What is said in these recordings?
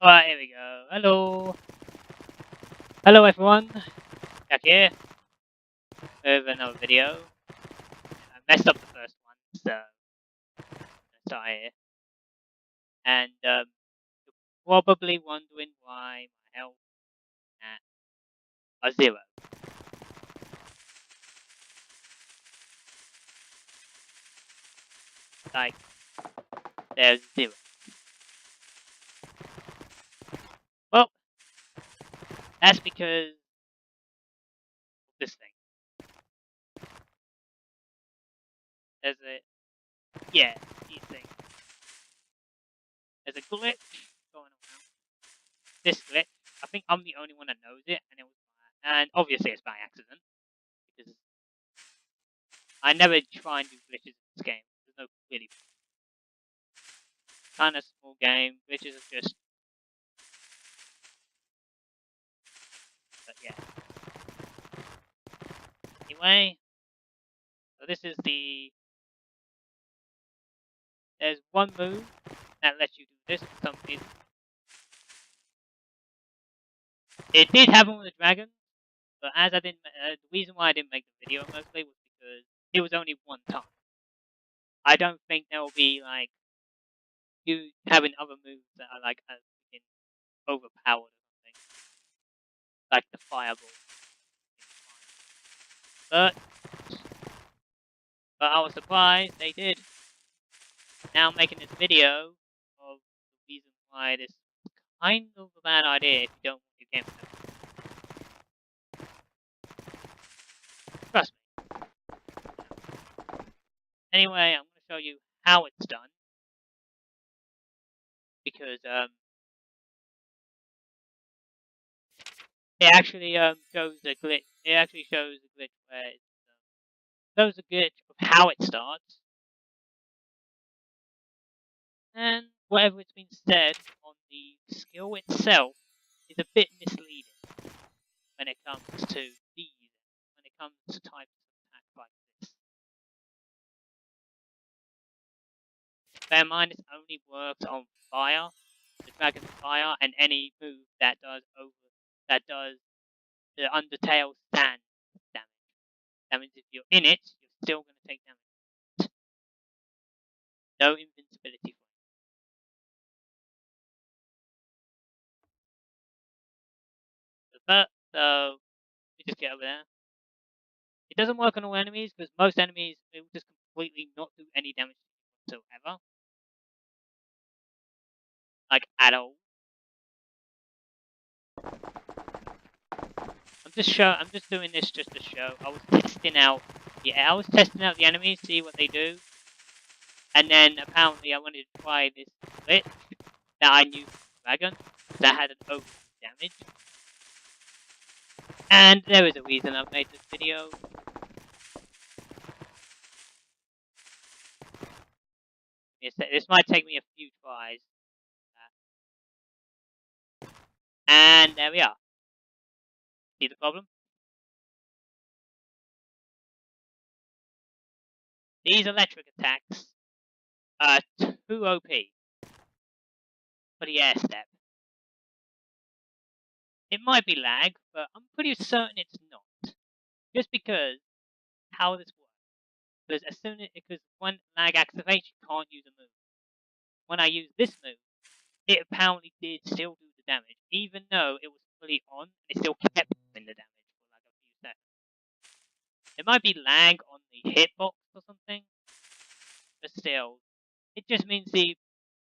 Alright, here we go. Hello. Hello everyone. Back here with another video. I messed up the first one, so let's start here. And you're probably wondering why my health at a 0. Like, there's 0. Well, that's because of this thing. There's these things. There's a glitch going around. This glitch, I think I'm the only one that knows it, and obviously it's by accident, because I never try and do glitches in this game. There's no really kind of small game. Glitches are just, but yeah. Anyway, so this is there's one move that lets you do this for some reason. It did happen with the dragon, but as I didn't, the reason why I didn't make the video mostly was because it was only one time. I don't think there will be like you having other moves that are like overpowered or something, like the fireball. But I was surprised they did. Now I'm making this video of the reason why this is kind of a bad idea if you don't want your game to. Trust me. Anyway, I'm going to show you how it's done. Because it actually shows a glitch. It actually shows a glitch where it shows a glitch of how it starts. And whatever it's been said on the skill itself is a bit misleading when it comes to when it comes to types of attack like this. Bear in mind, it only works on fire, the dragon's fire, and any move that does the Undertale stand damage. That means if you're in it, you're still going to take damage. No invincibility. So we just get over there. It doesn't work on all enemies because most enemies will just completely not do any damage whatsoever, like at all. I'm just doing this just to show. I was testing out the enemies, see what they do, and then apparently I wanted to try this glitch that I knew from Dragon that had an over damage. And there is a reason I've made this video. This might take me a few tries. And there we are. See the problem? These electric attacks are too OP for the air step. It might be lag, but I'm pretty certain it's not. Just because how this works. Because when lag activates, you can't use a move. When I use this move, it apparently did still do the damage, even though it was fully on. It still kept doing the damage for like a few seconds. It might be lag on the hitbox or something, but still, it just means the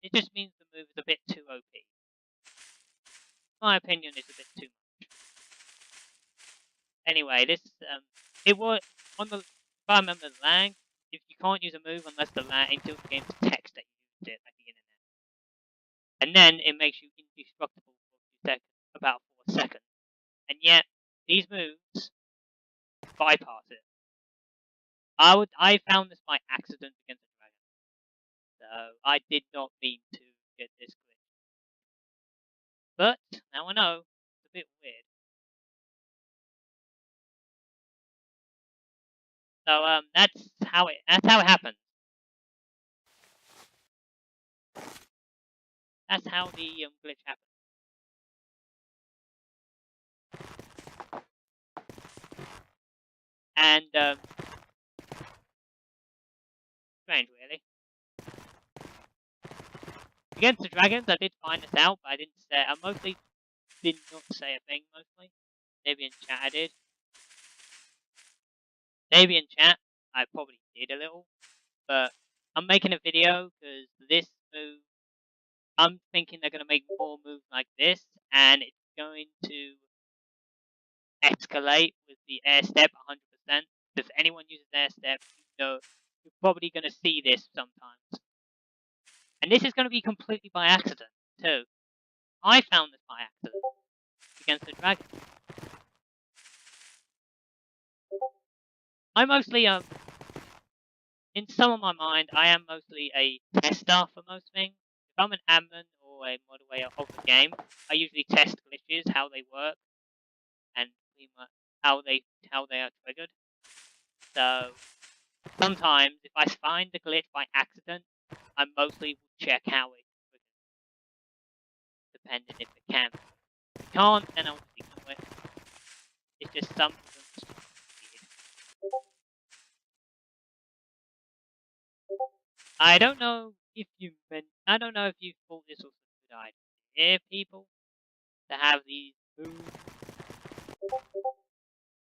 move is a bit too OP. In my opinion, it's a bit too much. Anyway, this it was on the. If I remember the lag, if you can't use a move unless the lag until the game detects that you used it at the internet, and then it makes you indestructible for about 4 seconds. And yet these moves bypass it. I found this by accident against the dragon, so I did not mean to get this glitch. But now I know it's a bit weird. So that's how it happens. That's how the glitch happens. And strange, really. Against the dragons, I did find this out, but I didn't say. I mostly did not say a thing. Mostly, maybe in chat I did. Maybe in chat I probably did a little, but I'm making a video because this move. I'm thinking they're gonna make more moves like this, and it's going to escalate with the air step 100%. If anyone uses air step, you know you're probably gonna see this sometimes. And this is gonna be completely by accident too. I found this by accident against the dragon. I mostly in some of my mind, I am mostly a tester for most things. If I'm an admin or a moderator of the game, I usually test glitches, how they work, and how they are triggered. So sometimes, if I find the glitch by accident, I mostly will check how it's triggered, depending if it can. If it can't, then I'll just ignore it. It's just some of them just weird. I don't know if you thought this was a good idea, people, to have these moves.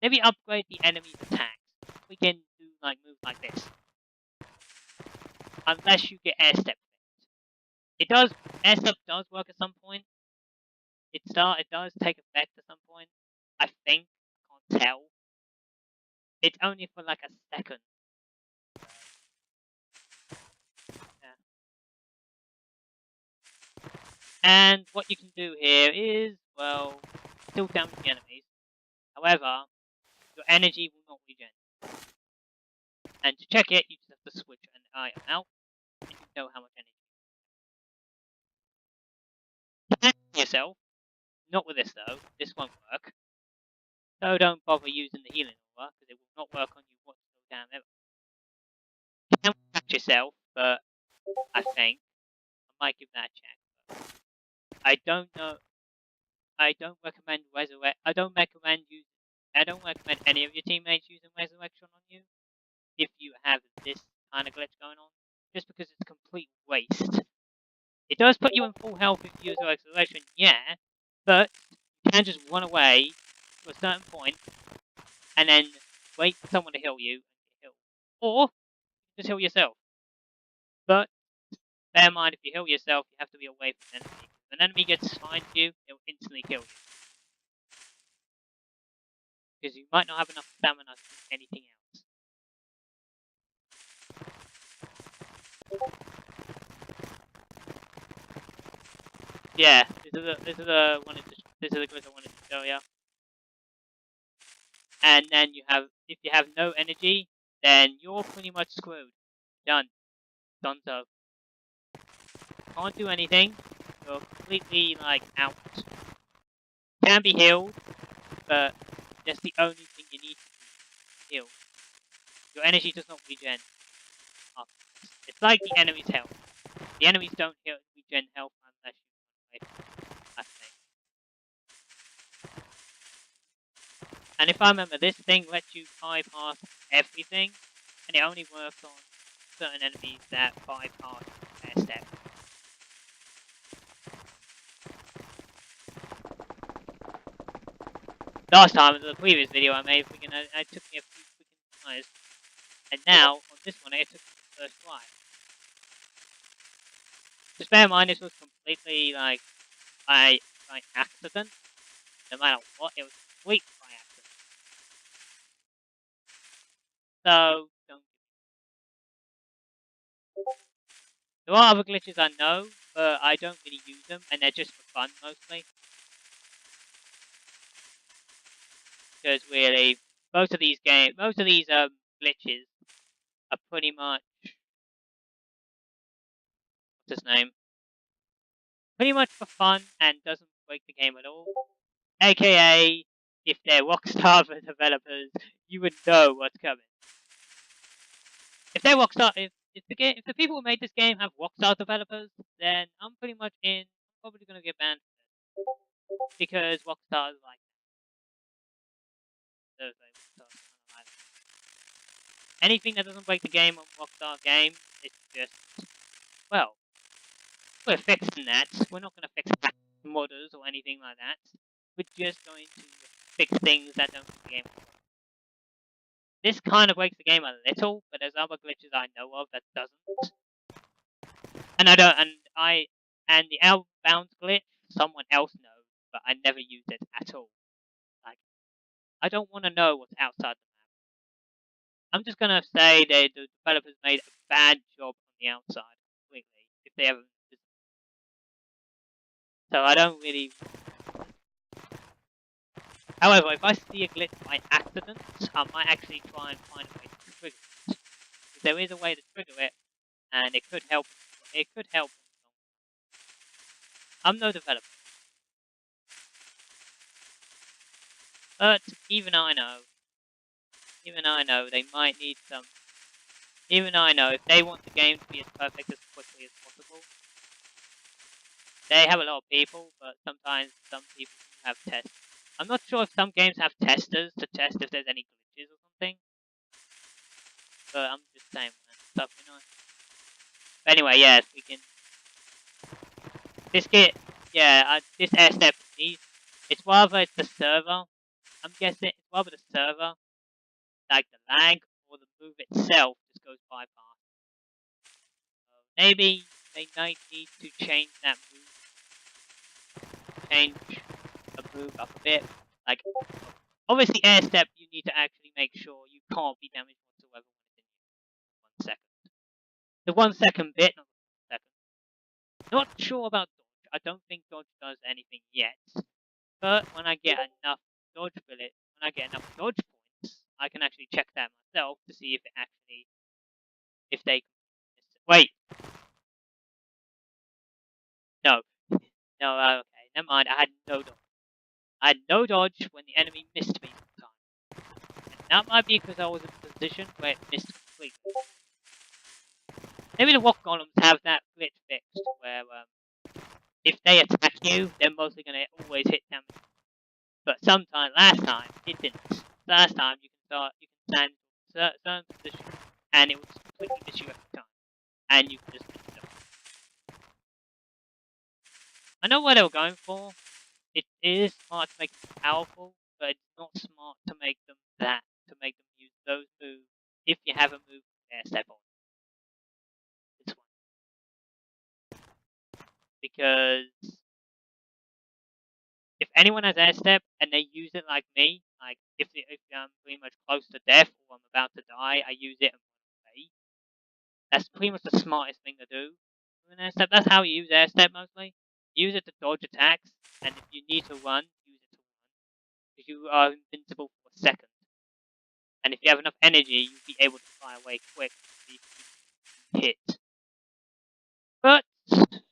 Maybe upgrade the enemy's attacks. We can do like moves like this. Unless you get air step. It does air step does work at some point. It does take effect at some point. I think. I can't tell. It's only for like a second. Yeah. And what you can do here is, well, still damage the enemies. However, your energy will not regen. And to check it, you just have to switch an item out, and you know how much energy. You can heal yourself. Not with this though. This won't work. So don't bother using the healing aura, because it will not work on you whatsoever. You can catch yourself, but I think I might give that a check. I don't know. I don't recommend resurrect. I don't recommend any of your teammates using resurrection on you if you have this kind of glitch going on, just because it's a complete waste. It does put you in full health if you use resurrection, yeah, but you can just run away to a certain point and then wait for someone to heal you and get healed, or just heal yourself. But bear in mind, if you heal yourself, you have to be away from an enemy. If an enemy gets spined to you, it will instantly kill you. Because you might not have enough stamina to do anything else. Yeah, this is the glitch I wanted to show you. And then if you have no energy, then you're pretty much screwed. Done. Donezo. Can't do anything. You're completely like out. Can be healed, but that's the only thing you need to heal. Your energy does not regen. It's like the enemy's health. The enemies don't regen health unless you run away from them, I think. And if I remember, this thing lets you bypass everything, and it only works on certain enemies that bypass their step. Last time, in the previous video I made, it took me a few freaking tries. And now, on this one, it took me the first try. Just bear in mind, this was completely, like, by accident. No matter what, it was completely by accident. So, don't. There are other glitches I know, but I don't really use them, and they're just for fun, mostly. Because really, most of these glitches are pretty much, what's his name? Pretty much for fun and doesn't break the game at all. AKA, if they're Rockstar developers, you would know what's coming. If they're Rockstar, if the people who made this game have Rockstar developers, then I'm pretty much in. I'm probably gonna get banned because Rockstar is like. anything that doesn't break the game on Rockstar Games, it's just, well, we're fixing that. We're not going to fix modders or anything like that. We're just going to fix things that don't make the game. This kind of breaks the game a little, but there's other glitches I know of that doesn't. And and the outbound glitch, someone else knows, but I never use it at all. Like, I don't want to know what's outside the map. I'm just gonna say that the developers made a bad job on the outside completely, if they ever. So I don't really. However, if I see a glitch by accident, I might actually try and find a way to trigger it. If there is a way to trigger it, and it could help. It could help. I'm no developer, but even I know they might need some. Even I know if they want the game to be as perfect as quickly as possible, they have a lot of people, but sometimes some people have tests. I'm not sure if some games have testers to test if there's any glitches or something. But I'm just saying, man, stuff, you know. But anyway, yes, we can. This kit, yeah, this air step needs. It's rather the server. I'm guessing it's rather the server, like the lag, or the move itself just goes by fast. So maybe they might need to change that move, change a move up a bit. Like, obviously, air step, you need to actually make sure you can't be damaged whatsoever when it's in you. 1 second. The 1 second bit, not the 1 second. Not sure about dodge. I don't think dodge does anything yet. But when I get enough dodge points, I can actually check that myself to see if it actually, if they. Wait. No. No. Okay. Never mind. I had no dodge. I had no dodge when the enemy missed me one time. And that might be because I was in a position where it missed completely. Maybe the rock golems have that glitch fixed where if they attack you, they're mostly gonna always hit damage. But last time, it didn't. Last time you can stand in a certain position and it will just completely miss you every time. And you can just miss it. I know what they were going for. It is smart to make them powerful, but it's not smart to make them use those moves if you have a move air step on. This one. Because if anyone has air step and they use it like me, like if I'm pretty much close to death or I'm about to die, I use it and run away. That's pretty much the smartest thing to do with an air step. That's how you use air step mostly. Use it to dodge attacks, and if you need to run, use it to run. Because you are invincible for a second. And if you have enough energy, you'll be able to fly away quick if you hit. But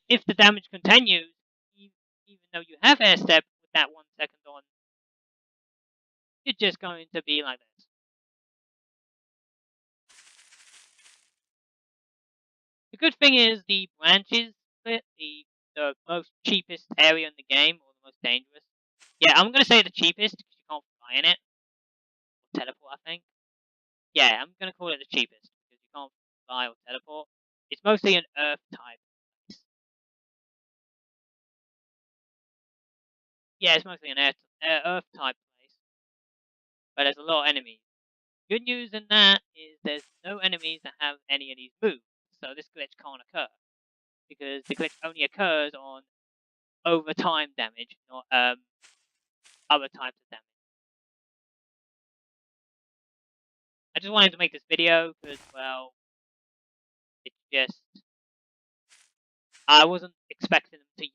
if the damage continues, even though you have air step with that 1 second on, you're just going to be like this. The good thing is the branches bit, the most cheapest area in the game, or the most dangerous. Yeah, I'm gonna say the cheapest because you can't fly in it. Or teleport, I think. Yeah, I'm gonna call it the cheapest because you can't fly or teleport. It's mostly an earth type place. Yeah, it's mostly an earth type place. But there's a lot of enemies. Good news in that is there's no enemies that have any of these moves, so this glitch can't occur. Because the glitch only occurs on overtime damage, not other types of damage. I just wanted to make this video because, well, it's just I wasn't expecting them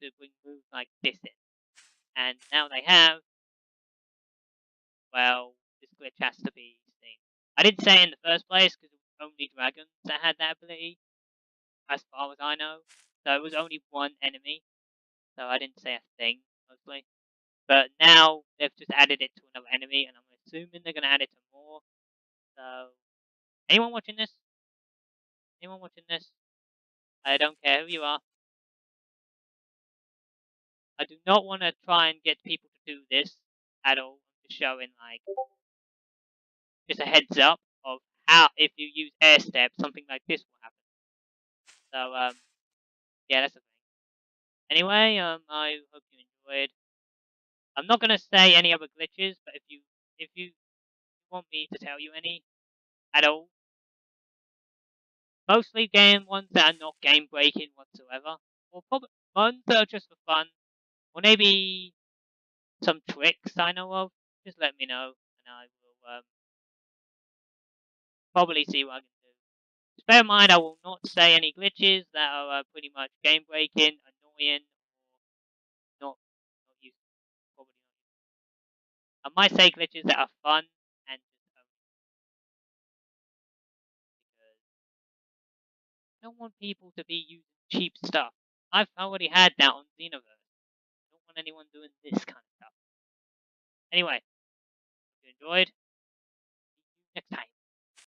to bring moves like this in, and now they have. Well, this glitch has to be seen. I didn't say it in the first place because it was only dragons that had that ability, as far as I know. So it was only one enemy, so I didn't say a thing mostly. But now they've just added it to another enemy, and I'm assuming they're gonna add it to more. So, anyone watching this? Anyone watching this? I don't care who you are. I do not want to try and get people to do this at all. I'm just showing, like, just a heads up of how if you use air steps, something like this will happen. So yeah, that's the thing. Anyway, I hope you enjoyed. I'm not gonna say any other glitches, but if you want me to tell you any at all, mostly game ones that are not game breaking whatsoever, or probably ones that are just for fun, or maybe some tricks I know of, just let me know, and I will probably see what I can do. Just bear in mind, I will not say any glitches that are pretty much game breaking, annoying, or not useful. Probably not. I might say glitches that are fun and just because I don't want people to be using cheap stuff. I've already had that on Xenoverse. I don't want anyone doing this kind of stuff. Anyway, if you enjoyed, see you next time.